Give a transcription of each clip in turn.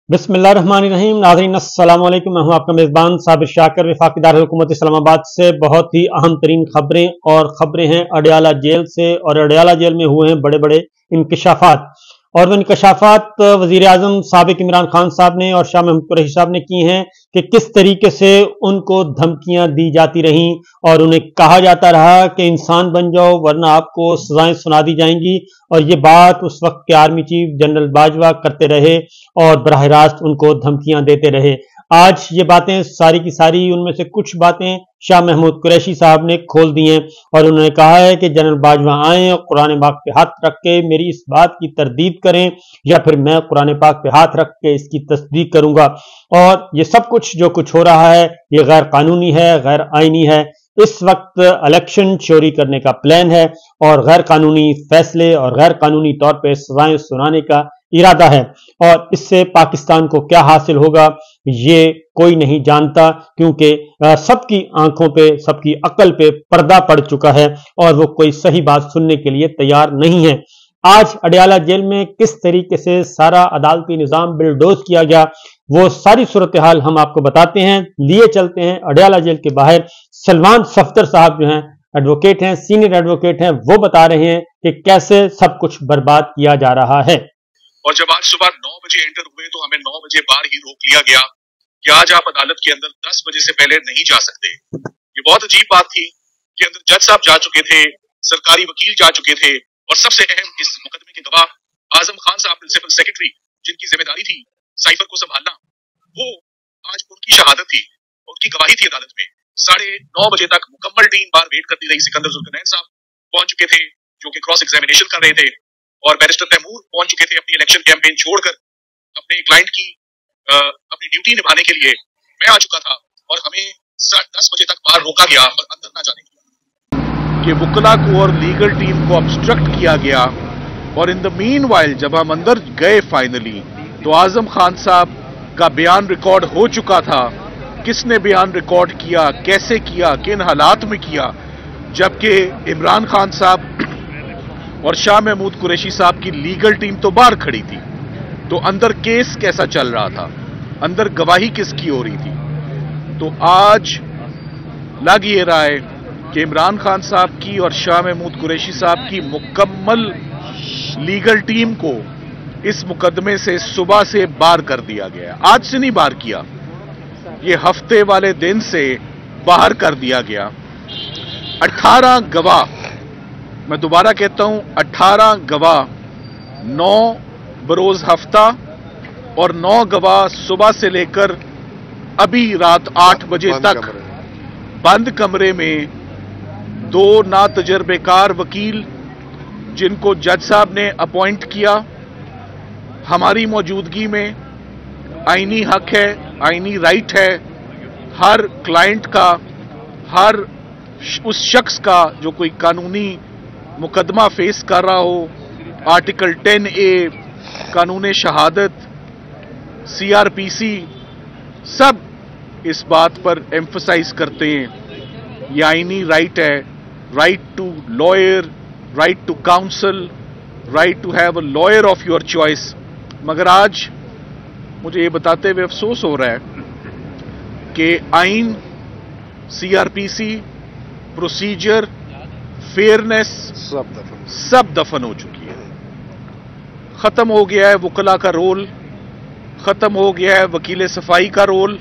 बिस्मिल्लाहिर्रहमानिर्रहीम। नाज़रीन अस्सलाम वालेकुम। मैं हूं आपका मेज़बान साबिर शाकिर। वफाकी दारुल हुकूमत इस्लामाबाद से बहुत ही अहम तरीन खबरें हैं अडयाला जेल से, और अडयाला जेल में हुए हैं बड़े बड़े इंकशाफात। और वो इंकशाफात वज़ीर आज़म साबिक इमरान खान साहब ने और शाह महमूद कुरैशी साहब ने की हैं कि किस तरीके से उनको धमकियां दी जाती रहीं और उन्हें कहा जाता रहा कि इंसान बन जाओ वरना आपको सजाएं सुना दी जाएंगी। और ये बात उस वक्त के आर्मी चीफ जनरल बाजवा करते रहे और बराह रास्त उनको धमकियां देते रहे। आज ये बातें सारी की सारी, उनमें से कुछ बातें शाह महमूद कुरैशी साहब ने खोल दी हैं और उन्होंने कहा है कि जनरल बाजवा आए और कुरान पाक पे हाथ रख के मेरी इस बात की तरदीद करें या फिर मैं कुरान पाक पे हाथ रख के इसकी तस्दीक करूंगा। और ये सब कुछ जो कुछ हो रहा है ये गैर कानूनी है, गैर आईनी है। इस वक्त इलेक्शन चोरी करने का प्लान है और गैर कानूनी फैसले और गैर कानूनी तौर पर सजाएं सुनाने का इरादा है। और इससे पाकिस्तान को क्या हासिल होगा ये कोई नहीं जानता, क्योंकि सबकी आंखों पे, सबकी अक्ल पे पर्दा पड़ चुका है और वो कोई सही बात सुनने के लिए तैयार नहीं है। आज अडयाला जेल में किस तरीके से सारा अदालती निजाम बिलडोज किया गया वो सारी सूरत हाल हम आपको बताते हैं। लिए चलते हैं अडयाला जेल के बाहर। सलमान सफदर साहब जो हैं, एडवोकेट हैं, सीनियर एडवोकेट हैं, वो बता रहे हैं कि कैसे सब कुछ बर्बाद किया जा रहा है। और जब आज सुबह 9 बजे एंटर हुए तो हमें 9 बजे बाहर ही रोक लिया गया कि आज आप अदालत के अंदर 10 बजे से पहले नहीं जा सकते। ये बहुत अजीब बात थी कि अंदर जज साहब जा चुके थे, सरकारी वकील जा चुके थे और सबसे अहम इस मुकदमे के गवाह आजम खान साहब प्रिंसिपल सेक्रेटरी, जिनकी जिम्मेदारी थी साइफर को संभालना, वो आज उनकी शहादत थी, उनकी गवाही थी अदालत में। 9:30 बजे तक मुकम्मल टीम बाहर वेट करती रही। सिकंदर जुल्करनैन साहब पहुंच चुके थे जो कि क्रॉस एग्जामिनेशन कर रहे थे, और बैरिस्टर तैमूर पहुंच चुके थे अपनी इलेक्शन कैंपेन छोड़कर अपने क्लाइंट की अपनी ड्यूटी निभाने के लिए। मैं आ चुका था और हमें 10 बजे तक बाहर रोका गया और अंदर ना जाने दिया। कि वकला को और लीगल टीम को ऑब्स्ट्रक्ट किया गया। और इन द मीनवाइल जब हम अंदर गए फाइनली तो आजम खान साहब का बयान रिकॉर्ड हो चुका था। किसने बयान रिकॉर्ड किया, कैसे किया, किन हालात में किया, जबकि इमरान खान साहब और शाह महमूद कुरैशी साहब की लीगल टीम तो बाहर खड़ी थी। तो अंदर केस कैसा चल रहा था, अंदर गवाही किसकी हो रही थी। तो आज लग ये रहा है कि इमरान खान साहब की और शाह महमूद कुरैशी साहब की मुकम्मल लीगल टीम को इस मुकदमे से सुबह से बाहर कर दिया गया है। आज से नहीं बाहर किया, ये हफ्ते वाले दिन से बाहर कर दिया गया। 18 गवाह, मैं दोबारा कहता हूं 18 गवाह, 9 बरोज हफ्ता और 9 गवाह सुबह से लेकर अभी रात 8 बजे तक बंद कमरे में 2 नातजर्बेकार वकील जिनको जज साहब ने अपॉइंट किया हमारी मौजूदगी में। आईनी हक है, आईनी राइट है हर क्लाइंट का, हर उस शख्स का जो कोई कानूनी मुकदमा फेस कर रहा हो। आर्टिकल 10A, कानून शहादत, CRPC, सब इस बात पर एम्फसाइज करते हैं ये आईनी राइट है। Right to lawyer, right to counsel, right to have a lawyer of your choice. मगर आज मुझे ये बताते हुए अफसोस हो रहा है कि आइन, CRPC, प्रोसीजर, फेयरनेस सब दफन हो चुकी है। खत्म हो गया है वकला का रोल, खत्म हो गया है वकील सफाई का रोल,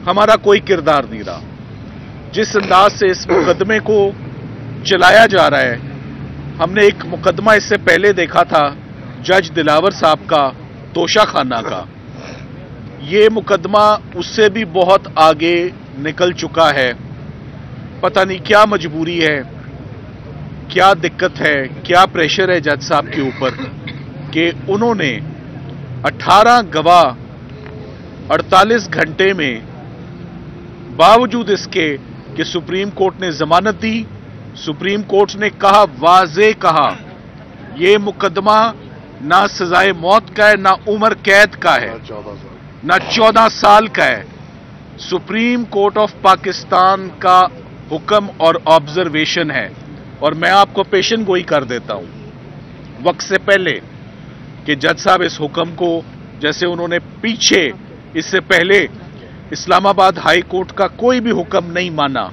हमारा कोई किरदार नहीं रहा। जिस अंदाज से इस मुकदमे को चलाया जा रहा है, हमने एक मुकदमा इससे पहले देखा था जज दिलावर साहब का, तोशा खाना का। ये मुकदमा उससे भी बहुत आगे निकल चुका है। पता नहीं क्या मजबूरी है, क्या दिक्कत है, क्या प्रेशर है जज साहब के ऊपर कि उन्होंने 18 गवाह 48 घंटे में, बावजूद इसके कि सुप्रीम कोर्ट ने जमानत दी, सुप्रीम कोर्ट ने कहा, वाज़े कहा, यह मुकदमा ना सजाए मौत का है, ना उम्र कैद का है, ना 14 साल का है। सुप्रीम कोर्ट ऑफ पाकिस्तान का हुक्म और ऑब्जर्वेशन है। और मैं आपको पेशन गोई कर देता हूं वक्त से पहले कि जज साहब इस हुक्म को जैसे उन्होंने पीछे इससे पहले इस्लामाबाद हाई कोर्ट का कोई भी हुक्म नहीं माना,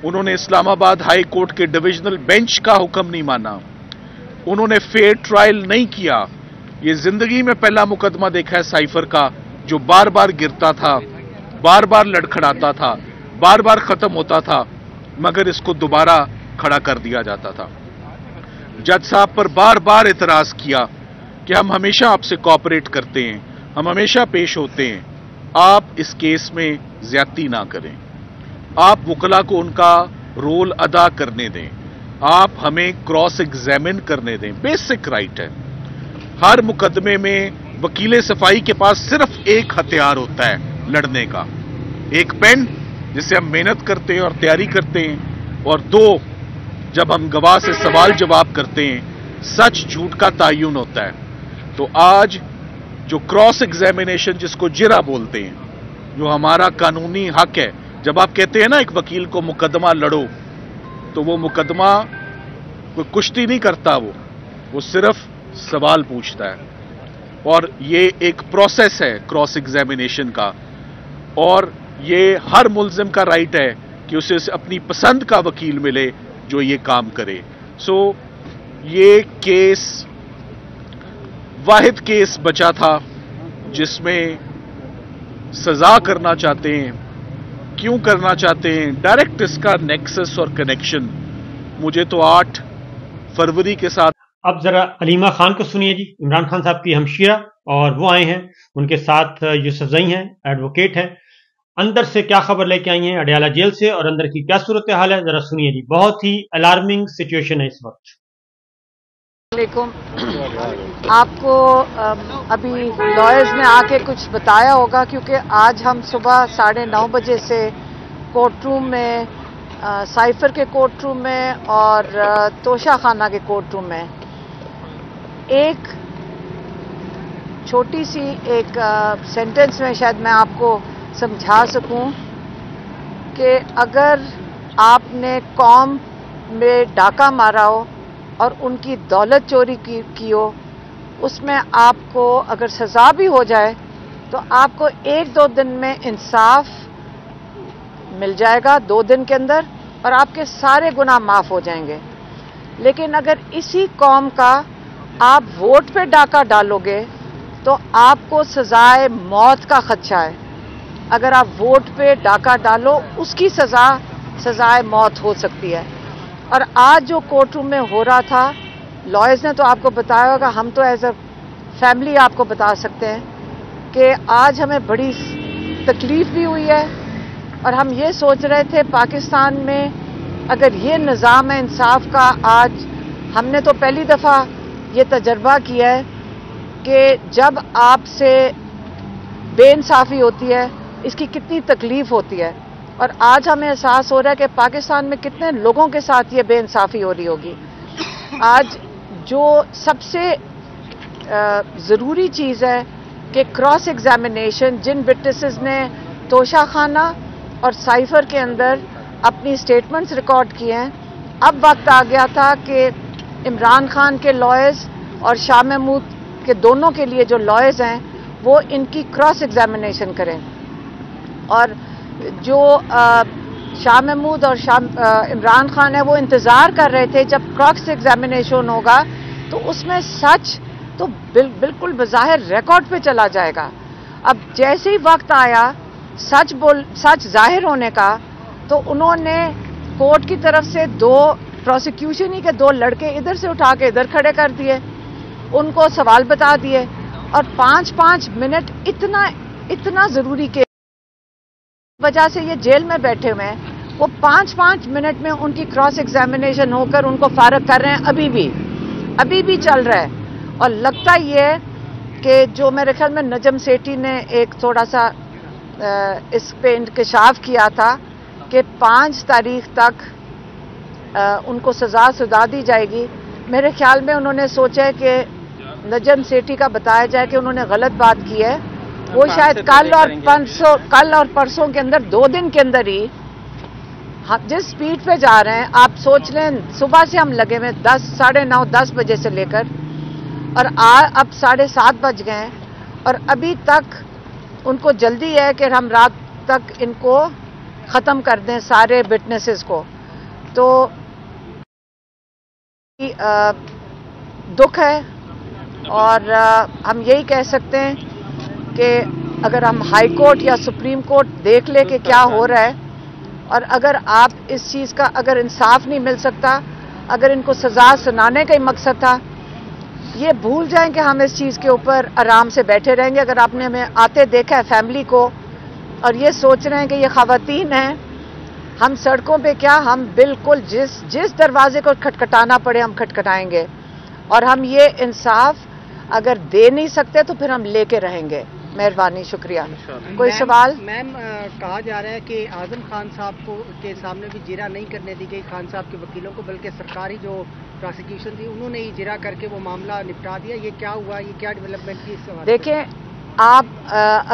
उन्होंने इस्लामाबाद हाई कोर्ट के डिविजनल बेंच का हुक्म नहीं माना, उन्होंने फेयर ट्रायल नहीं किया। ये जिंदगी में पहला मुकदमा देखा है साइफर का जो बार बार गिरता था, बार बार लड़खड़ाता था, बार बार खत्म होता था, मगर इसको दोबारा खड़ा कर दिया जाता था। जज साहब पर बार बार इतराज किया कि हम हमेशा आपसे कोऑपरेट करते हैं, हम हमेशा पेश होते हैं, आप इस केस में ज्यादती ना करें, आप वकला को उनका रोल अदा करने दें, आप हमें क्रॉस एग्जामिन करने दें, बेसिक राइट है। हर मुकदमे में वकील सफाई के पास सिर्फ एक हथियार होता है लड़ने का, एक पेन जिससे हम मेहनत करते हैं और तैयारी करते हैं, और दो जब हम गवाह से सवाल जवाब करते हैं, सच झूठ का तायुन होता है। तो आज जो क्रॉस एग्जामिनेशन जिसको जिरा बोलते हैं, जो हमारा कानूनी हक है, जब आप कहते हैं ना एक वकील को मुकदमा लड़ो, तो वो मुकदमा कोई कुश्ती नहीं करता, वो सिर्फ सवाल पूछता है। और ये एक प्रोसेस है क्रॉस एग्जामिनेशन का, और ये हर मुल्जिम का राइट है कि उसे अपनी पसंद का वकील मिले जो ये काम करे। सो ये केस वाहिद केस बचा था जिसमें सजा करना चाहते हैं। क्यों करना चाहते हैं? डायरेक्ट इसका नेक्सस और कनेक्शन मुझे तो 8 फरवरी के साथ। अब जरा अलीमा खान को सुनिए जी, इमरान खान साहब की हमशीरा, और वो आए हैं, उनके साथ यूसुफजई हैं, एडवोकेट हैं। अंदर से क्या खबर लेके आई हैं अडयाला जेल से, और अंदर की क्या सूरत हाल है, जरा सुनिए जी। बहुत ही अलार्मिंग सिचुएशन है इस वक्त। आपको अभी लॉयर्स ने आके कुछ बताया होगा, क्योंकि आज हम सुबह 9:30 बजे से कोर्ट रूम में, साइफर के कोर्ट रूम में और तोशा खाना के कोर्ट रूम में एक छोटी सी एक सेंटेंस में शायद मैं आपको समझा सकूं कि अगर आपने कौम में डाका मारा हो और उनकी दौलत चोरी की हो, उसमें आपको अगर सज़ा भी हो जाए तो आपको 1-2 दिन में इंसाफ मिल जाएगा, 2 दिन के अंदर, और आपके सारे गुनाह माफ़ हो जाएंगे। लेकिन अगर इसी कौम का आप वोट पे डाका डालोगे तो आपको सज़ाए मौत का खदशा है। अगर आप वोट पे डाका डालो, उसकी सज़ाए मौत हो सकती है। और आज जो कोर्ट रूम में हो रहा था, लॉयर्स ने तो आपको बताया होगा, हम तो एज अ फैमिली आपको बता सकते हैं कि आज हमें बड़ी तकलीफ भी हुई है, और हम ये सोच रहे थे पाकिस्तान में अगर ये निज़ाम है इंसाफ का, आज हमने तो पहली दफ़ा ये तजर्बा किया है कि जब आपसे बेइंसाफ़ी होती है इसकी कितनी तकलीफ होती है, और आज हमें एहसास हो रहा है कि पाकिस्तान में कितने लोगों के साथ ये बेइंसाफ़ी हो रही होगी। आज जो सबसे ज़रूरी चीज़ है कि क्रॉस एग्जामिनेशन, जिन विटनेसेस ने तोशा खाना और साइफर के अंदर अपनी स्टेटमेंट्स रिकॉर्ड किए हैं, अब वक्त आ गया था कि इमरान खान के लॉयर्स और शाह महमूद के दोनों के लिए जो लॉयर्स हैं वो इनकी क्रॉस एग्जामिनेशन करें। और जो शाह महमूद और इमरान खान है वो इंतज़ार कर रहे थे जब क्रॉस एग्जामिनेशन होगा तो उसमें सच तो बिल्कुल बज़ाहिर रिकॉर्ड पे चला जाएगा। अब जैसे ही वक्त आया सच जाहिर होने का, तो उन्होंने कोर्ट की तरफ से प्रोसिक्यूशन ही के 2 लड़के इधर से उठा के इधर खड़े कर दिए, उनको सवाल बता दिए, और 5-5 मिनट इतना ज़रूरी के वजह से ये जेल में बैठे हुए हैं, वो 5-5 मिनट में उनकी क्रॉस एग्जामिनेशन होकर उनको फारग कर रहे हैं। अभी भी चल रहा है। और लगता ये है कि जो मेरे ख्याल में नजम सेठी ने एक थोड़ा सा इस पे इंकशाफ किया था कि 5 तारीख तक उनको सज़ा सुधा दी जाएगी। मेरे ख्याल में उन्होंने सोचा है कि नजम सेठी का बताया जाए कि उन्होंने गलत बात की है, वो शायद कल और परसों के अंदर, 2 दिन के अंदर ही, हम जिस स्पीड पे जा रहे हैं, आप सोच लें सुबह से हम लगे हुए 10, 9:30, 10 बजे से लेकर, और अब 7:30 बज गए हैं, اور ابھی تک ان کو جلدی ہے کہ ہم رات تک ان کو ختم کر دیں سارے وٹنسز کو. تو دکھ ہے اور ہم یہی کہہ سکتے ہیں کہ اگر ہم ہائی کورٹ یا سپریم کورٹ دیکھ لے کہ کیا ہو رہا ہے، اور اگر آپ اس چیز کا اگر انصاف نہیں مل سکتا، اگر ان کو سزا سنانے کا ہی مقصد تھا، یہ بھول جائیں کہ ہم اس چیز کے اوپر آرام سے بیٹھے رہیں گے. اگر آپ نے ہمیں آتے دیکھا ہے فیملی کو اور یہ سوچ رہے ہیں کہ یہ خواتین ہیں، ہم سڑکوں پہ کیا، ہم بالکل جس دروازے کو کھٹکھٹانا پڑے ہم کھٹکھٹائیں گے. اور ہم یہ انصاف اگر دے نہیں سکتے تو پھر ہم لے کے رہیں گے. مہربانی، شکریہ. کوئی سوال؟ میم کہا جا رہا ہے کہ اعظم خان صاحب کو کے سامنے بھی جرا نہیں کرنے دی گئی خان صاحب کے وکیلوں کو، بلکہ سرکاری جو پراسیکیوشن تھی انہوں نے ہی جرا کر کے وہ معاملہ نپٹا دیا. یہ کیا ہوا؟ یہ کیا ڈیولپمنٹ تھی اس سوال؟ دیکھیں، آپ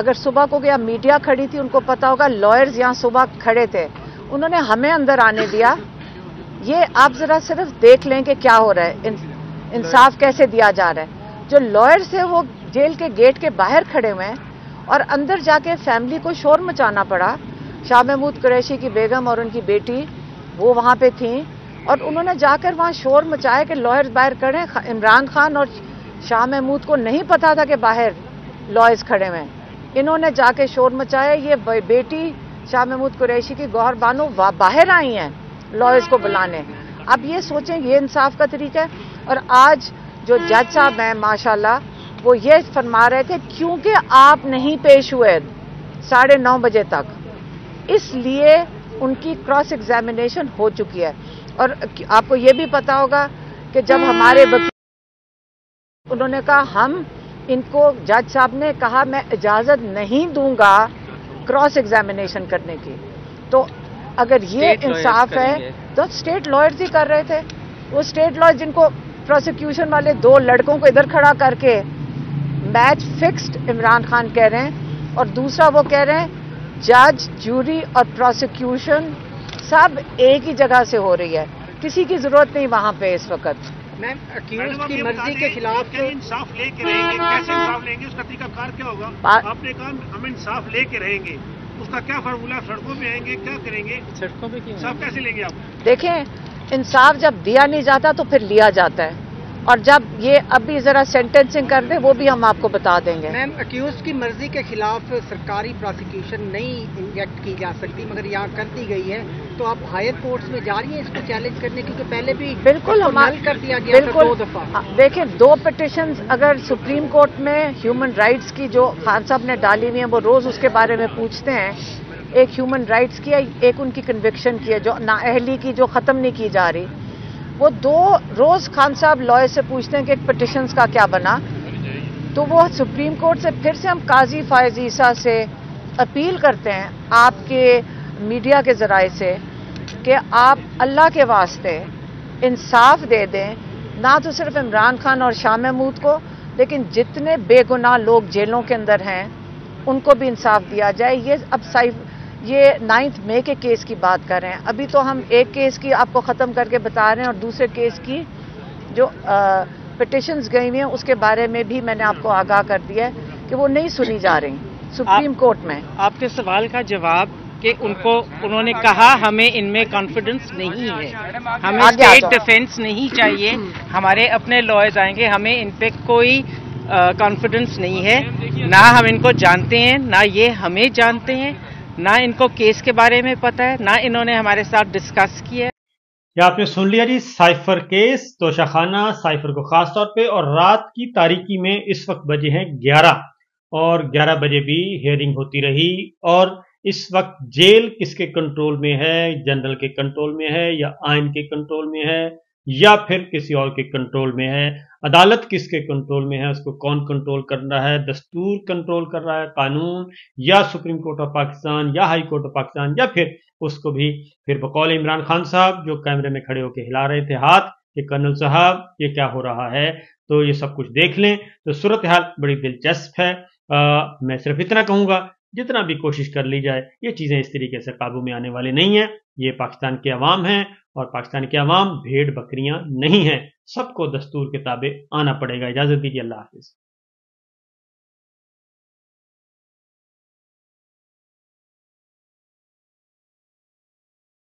اگر صبح کو گیا میڈیا کھڑی تھی، ان کو پتا ہوگا لائرز یہاں صبح کھڑے تھے، انہوں نے ہمیں اندر آنے دیا. یہ آپ ذرا صرف دیکھ لیں کہ کیا ہو رہا ہے، انصاف کیسے دیا جا رہا ہے. جو لائرز تھے وہ جیل کے گیٹ کے باہر کھڑے ہوئے ہیں اور اندر جا کے فیملی کو شور مچانا پڑا. شاہ محمود قریشی کی بیگم اور ان کی بیٹی وہ وہاں پہ تھیں اور انہوں نے جا کر وہاں شور مچایا کہ لائرز باہر کھڑے ہیں. عمران خان اور شاہ محمود کو نہیں پتا تھا کہ باہر لائرز کھڑے ہوئے ہیں. انہوں نے جا کے شور مچایا. یہ بیٹی شاہ محمود قریشی کی گوہر بانو باہر آئی ہیں لائرز کو بلانے. اب یہ سوچیں یہ انصاف کا طریقہ ہے. اور آج جو جج صاحب ہیں ماشاءاللہ وہ یہ فرما رہے تھے کیونکہ آپ نہیں پیش ہوئے 9:30 بجے تک، اس لیے ان کی کراس ایگزامینیشن ہو چکی ہے. اور آپ کو یہ بھی پتا ہوگا کہ جب ہمارے وکیل انہوں نے کہا ہم ان کو، جج صاحب نے کہا میں اجازت نہیں دوں گا کراس ایگزامینیشن کرنے کی. تو اگر یہ انصاف ہے تو اسٹیٹ لائرز ہی کر رہے تھے. وہ اسٹیٹ لائر جن کو پروسیکیوشن والے 2 لڑکوں کو ادھر کھڑا کر کے میچ فکسڈ عمران خان کہہ رہے ہیں، اور دوسرا وہ کہہ رہے ہیں جج، جوری اور پروسیکیوشن سب ایک ہی جگہ سے ہو رہی ہے، کسی کی ضرورت نہیں وہاں پہ اس وقت. میم اکیوز کی مرضی کے خلاف انصاف لے کے رہیں گے، کیسے انصاف لیں گے، اس کا طریقہ کار کیا ہوگا؟ آپ نے کہا ہم انصاف لے کے رہیں گے، اس کا کیا فارمولہ؟ سڑکوں پہ آئیں گے، کیا کریں گے؟ سڑکوں پہ انصاف کیسے لیں گے آپ؟ دیکھیں، انصاف جب دیا نہیں جاتا تو پھر لیا جاتا ہے، اور جب یہ ابھی ذرا سینٹنسنگ کر دیں وہ بھی ہم آپ کو بتا دیں گے. میم اکیوز کی مرضی کے خلاف سرکاری پراسیکیوشن نہیں انجیکٹ کی جا سکتی، مگر یہاں کر دی گئی ہے، تو آپ ہائر کورٹس میں جا رہی ہیں اس کو چیلنج کرنے؟ کیونکہ پہلے بھی بالکل کر دیا گیا تھا 2 دفعہ. دیکھیں 2 پٹیشنز اگر سپریم کورٹ میں ہیومن رائٹس کی جو خان صاحب نے ڈالی ہوئی ہیں وہ روز اس کے بارے میں پوچھتے ہیں. ایک ہیومن رائٹس کی ہے، ایک ان کی کنوکشن کی ہے جو نااہلی کی جو ختم نہیں کی جا رہی. وہ 2 روز خان صاحب لائر سے پوچھتے ہیں کہ پٹیشنز کا کیا بنا. تو وہ سپریم کورٹ سے پھر سے ہم قاضی فائز عیسیٰ سے اپیل کرتے ہیں آپ کے میڈیا کے ذرائع سے کہ آپ اللہ کے واسطے انصاف دے دیں، نہ تو صرف عمران خان اور شاہ محمود کو، لیکن جتنے بے گناہ لوگ جیلوں کے اندر ہیں ان کو بھی انصاف دیا جائے. یہ 9 مئی کے کیس کی بات کر رہے ہیں. ابھی تو ہم ایک کیس کی آپ کو ختم کر کے بتا رہے ہیں، اور دوسرے کیس کی جو پٹیشنز گئی ہوئی ہیں اس کے بارے میں بھی میں نے آپ کو آگاہ کر دیا ہے کہ وہ نہیں سنی جا رہی سپریم کورٹ میں. آپ کے سوال کا جواب کہ انہوں نے کہا ہمیں ان میں کانفیڈنس نہیں ہے، ہمیں اسٹیٹ ڈیفینس نہیں چاہیے، ہمارے اپنے لائرز آئیں گے، ہمیں ان پہ کوئی کانفیڈنس نہیں ہے، نہ ہم ان کو جانتے ہیں، نہ یہ ہمیں جانتے ہیں، نہ ان کو کیس کے بارے میں پتہ ہے، نہ انہوں نے ہمارے ساتھ ڈسکس کیا ہے. یہ آپ نے سن لیا جی سائفر کیس توشہ خانہ سائفر کو خاص طور پہ، اور رات کی تاریکی میں اس وقت بجے ہیں 11 اور 11 بجے بھی ہیئرنگ ہوتی رہی. اور اس وقت جیل کس کے کنٹرول میں ہے؟ جنرل کے کنٹرول میں ہے یا آئین کے کنٹرول میں ہے یا پھر کسی اور کے کنٹرول میں ہے؟ عدالت کس کے کنٹرول میں ہے؟ اس کو کون کنٹرول کر رہا ہے؟ دستور کنٹرول کر رہا ہے، قانون، یا سپریم کورٹ آف پاکستان یا ہائی کورٹ آف پاکستان، یا پھر اس کو بھی پھر بقول عمران خان صاحب جو کیمرے میں کھڑے ہو کے ہلا رہے تھے ہاتھ کہ کرنل صاحب یہ کیا ہو رہا ہے. تو یہ سب کچھ دیکھ لیں تو صورتحال بڑی دلچسپ ہے. میں صرف اتنا کہوں گا جتنا بھی کوشش کر لی جائے یہ چیزیں اس طریقے سے قابو میں آنے والی نہیں ہیں. یہ پاکستان کے عوام ہیں اور پاکستان کے عوام بھیڑ بکریاں نہیں ہیں. سب کو دستور کے تابع آنا پڑے گا. اجازت دیجیے، اللہ حافظ.